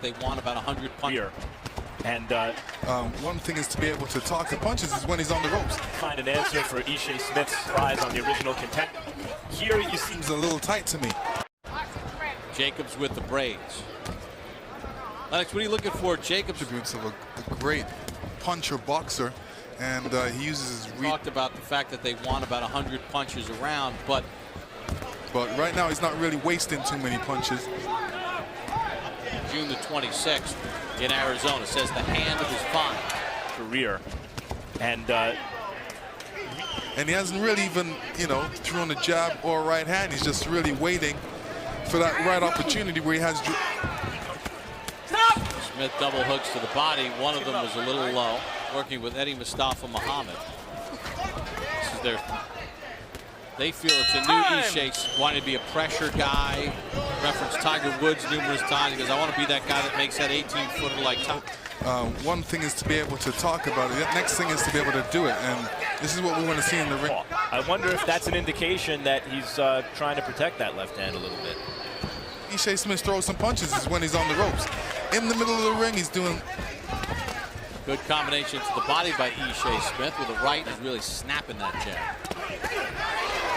They want about 100 punches. And one thing is to be able to talk to punches is when he's on the ropes. Find an answer for Ishe Smith's prize on the original contender. Here you see seems a little tight to me. Jacobs with the braids. Alex, what are you looking for? Jacobs Attributes of a great puncher boxer, and he uses his talked about the fact that they want about 100 punches around, but right now he's not really wasting too many punches. June the 26th in Arizona says the hand of his fine career, and he hasn't really even, you know, thrown a jab or a right hand. He's just really waiting for that right opportunity where he has. Smith double hooks to the body. One of them was a little low, working with Eddie Mustafa Muhammad. This is their. They feel it's a new Ishe, wanting to be a pressure guy. Referenced Tiger Woods numerous times. He goes, I want to be that guy that makes that 18-footer like Tom. One thing is to be able to talk about it. The next thing is to be able to do it. And this is what we want to see in the ring. I wonder if that's an indication that he's trying to protect that left hand a little bit. Ishe Smith throws some punches is when he's on the ropes. In the middle of the ring, he's doing. Good combination to the body by Ishe Smith with a right. He's really snapping that jab.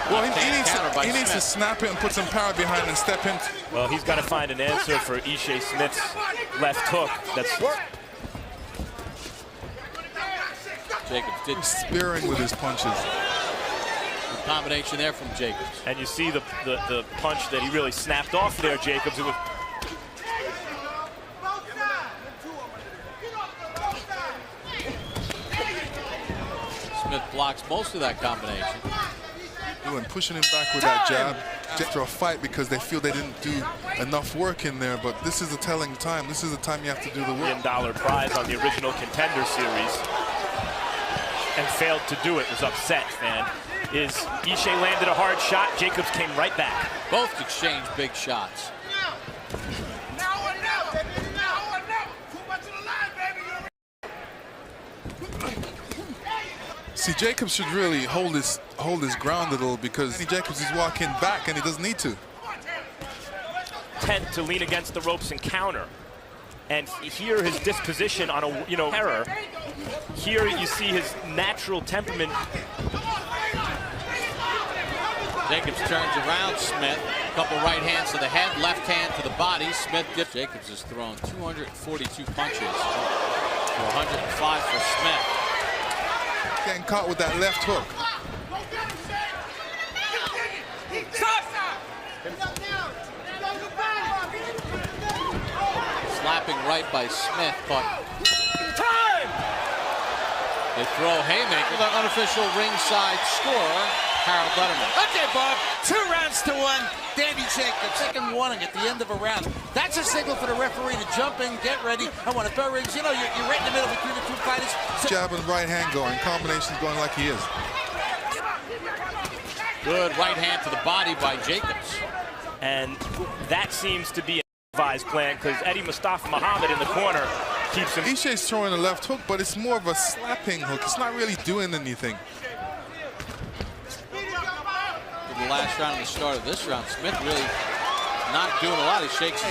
Well, he needs to snap it and put some power behind and step in. Well, he's got to find an answer for Ishe Smith's left hook. That's Jacobs did spearing with his punches. Good combination there from Jacobs. And you see the punch that he really snapped off there, Jacobs. It was Smith blocks most of that combination. And pushing him back with that jab after a fight because they feel they didn't do enough work in there. But this is a telling time. This is the time you have to do the work. $1 million prize on the original Contender Series, and failed to do it. Was upset, man. Ishe landed a hard shot. Jacobs came right back. Both exchanged big shots. See, Jacobs should really hold his ground a little because Jacobs is walking back and he doesn't need to. Tend to lean against the ropes and counter. And here his disposition on a, error. Here you see his natural temperament. Jacobs turns around Smith. A couple right hands to the head, left hand to the body. Smith dips. Jacobs has thrown 242 punches for 105 for Smith. Getting caught with that left hook. Slapping right by Smith, but time! They throw haymaker. The unofficial ringside score, Harold Letterman. Okay, Bob, 2 rounds to 1. Danny Jacobs, second warning at the end of a round. That's a signal for the referee to jump in, get ready. I want to bell rings. You know, you're right in the middle between the two fighters. Jab and right hand going, combinations going like he is. Good right hand to the body by Jacobs. And that seems to be an advised plan because Eddie Mustafa Muhammad in the corner keeps him. Ishe's throwing a left hook, but it's more of a slapping hook. It's not really doing anything. In the last round and the start of this round, Smith really not doing a lot. He shakes.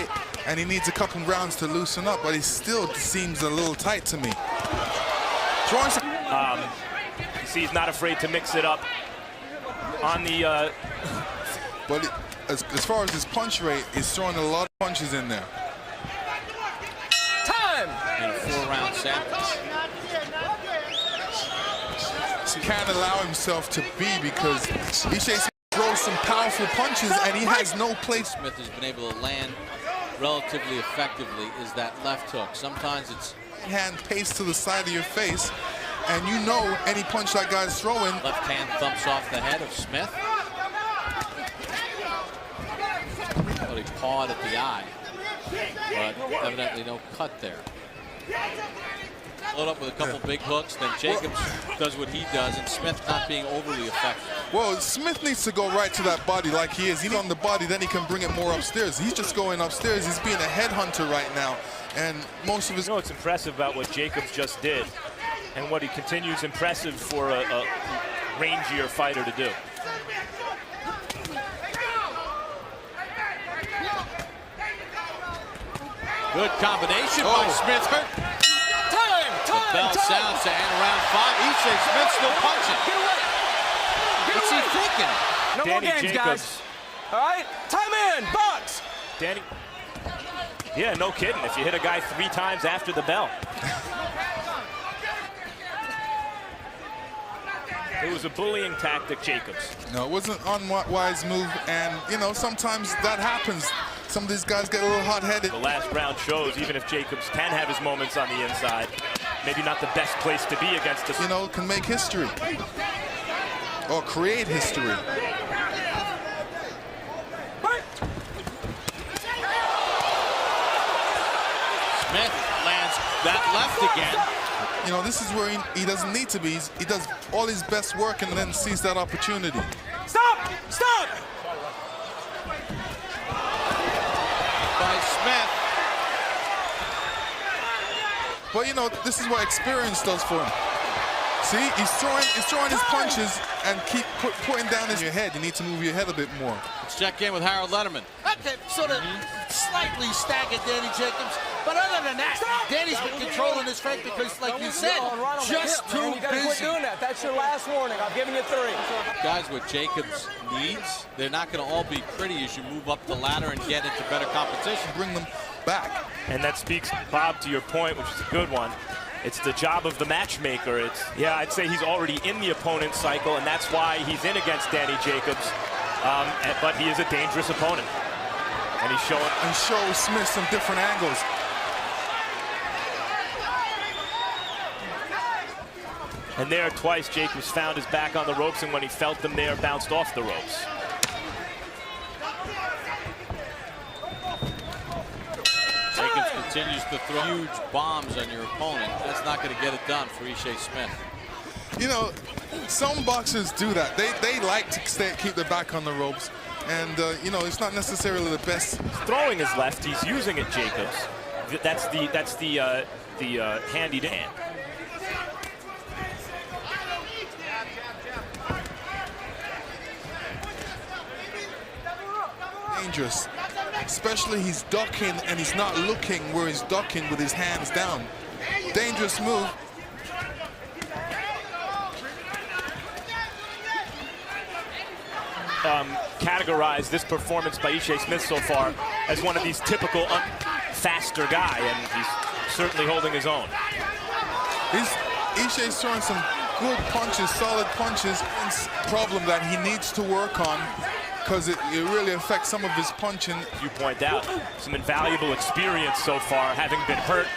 And he needs a couple rounds to loosen up, but he still seems a little tight to me. Throwing some. You see, he's not afraid to mix it up on the. But as far as his punch rate, he's throwing a lot of punches in there. Time! In a 4-round sandwich. He can't allow himself to be because Ishe throws some powerful punches and he has no place. Smith has been able to land relatively effectively is that left hook. Sometimes it's hand paste to the side of your face, and you know any punch that guy's throwing. Left hand thumps off the head of Smith. But he pawed at the eye, but evidently no cut there. Load up with a couple big hooks, then Jacobs does what he does, and Smith not being overly effective. Well, Smith needs to go right to that body like he is. He's on the body, then he can bring it more upstairs. He's just going upstairs. He's being a headhunter right now, and most of his. You know what's impressive about what Jacobs just did, and what he continues impressive for a rangier fighter to do. Good combination by Smith. Hurt. The bell sounds to end round 5. Ishe Smith still punching. What's he thinking? No Danny more games, Jacobs. guys. All right, time in, box. Danny. Yeah, no kidding. If you hit a guy 3 times after the bell. It was a bullying tactic, Jacobs. No, it wasn't an unwise move, and you know, sometimes that happens. Some of these guys get a little hot-headed. The last round shows, even if Jacobs can have his moments on the inside, maybe not the best place to be against us. You know, can make history or create history. Smith lands that left again. You know, this is where he doesn't need to be. He does all his best work and then sees that opportunity. Stop! Stop! By Smith. But you know, this is what experience does for him. See, he's throwing his punches and keep putting down in your head. You need to move your head a bit more. Let's check in with Harold Letterman. Okay, sort of slightly staggered Danny Jacobs. But other than that, Danny's been controlling his fight because, like you said, just too You gotta quit busy. doing that. That's your last warning. I've given you 3. Guys, what Jacobs needs, they're not going to all be pretty as you move up the ladder and get into better competition. Bring them back. And that speaks, Bob, to your point, which is a good one. It's the job of the matchmaker. Yeah, I'd say he's already in the opponent's cycle, and that's why he's in against Danny Jacobs. But he is a dangerous opponent. And he's showing... And show Smith some different angles. And there, twice, Jacobs found his back on the ropes, and when he felt them there, bounced off the ropes. Jacobs continues to throw huge bombs on your opponent. That's not going to get it done for Ishe Smith. You know, some boxers do that. They like to keep their back on the ropes. And, you know, it's not necessarily the best. Throwing his left, he's using it, Jacobs. That's the handy to hand. Dangerous. Especially he's ducking and he's not looking where he's ducking with his hands down. Dangerous move. Categorize this performance by Ishe Smith so far as one of these typical faster guy, and he's certainly holding his own. Ishe's throwing some good punches, solid punches. Problem that he needs to work on because it really affects some of his punching. You point out some invaluable experience so far, having been hurt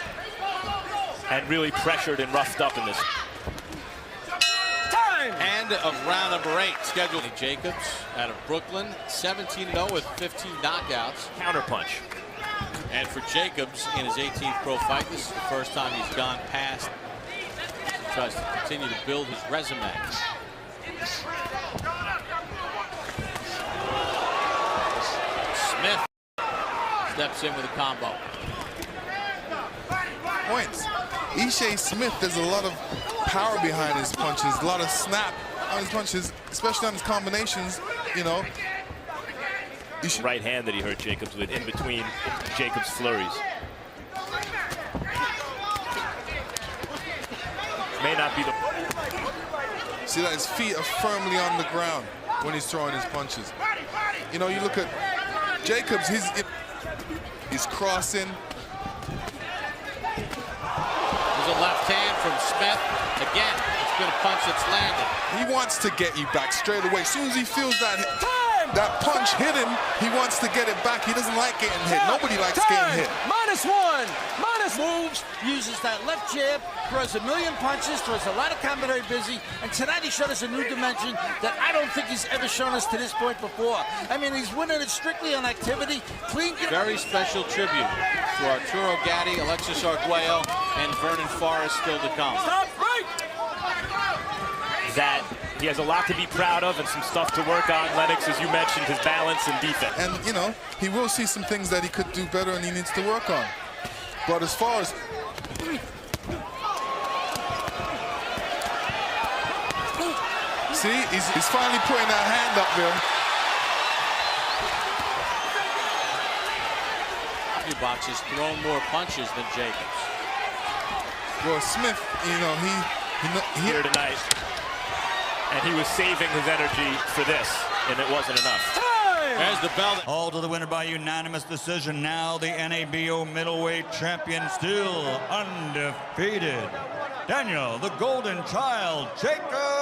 and really pressured and roughed up in this. End of round number 8. Scheduled Jacobs out of Brooklyn, 17-0 with 15 knockouts. Counterpunch. And for Jacobs in his 18th pro fight, this is the first time he's gone past. He tries to continue to build his resume. Smith steps in with a combo. Points. Ishe Smith, there's a lot of power behind his punches, a lot of snap on his punches, especially on his combinations, you know. Right hand that he hurt Jacobs with in between Jacobs' flurries. May not be the... See that his feet are firmly on the ground when he's throwing his punches. You know, you look at Jacobs, he's crossing. There's a left hand from Smith. Again, it's been a punch that's landed. He wants to get you back straight away. As soon as he feels that punch hit him, he wants to get it back. He doesn't like getting hit. Nobody likes getting hit. -1. Moves, uses that left jab, throws a million punches, throws a lot of combat busy, and tonight he showed us a new dimension that I don't think he's ever shown us to this point before. I mean, he's winning it strictly on activity, clean. Very special tribute to Arturo Gatti, Alexis Arguello, and Vernon Forrest still to come. Stop, right! That he has a lot to be proud of and some stuff to work on. Lennox, as you mentioned, his balance and defense. And, you know, he will see some things that he could do better and he needs to work on. But as far as... See, he's finally putting that hand up there. Your box has thrown more punches than Jacobs. Well, Smith, you know, he here tonight, and he was saving his energy for this, and it wasn't enough. There's the bell. All to the winner by unanimous decision. Now the NABO middleweight champion, still undefeated, Daniel the Golden Child Jacobs.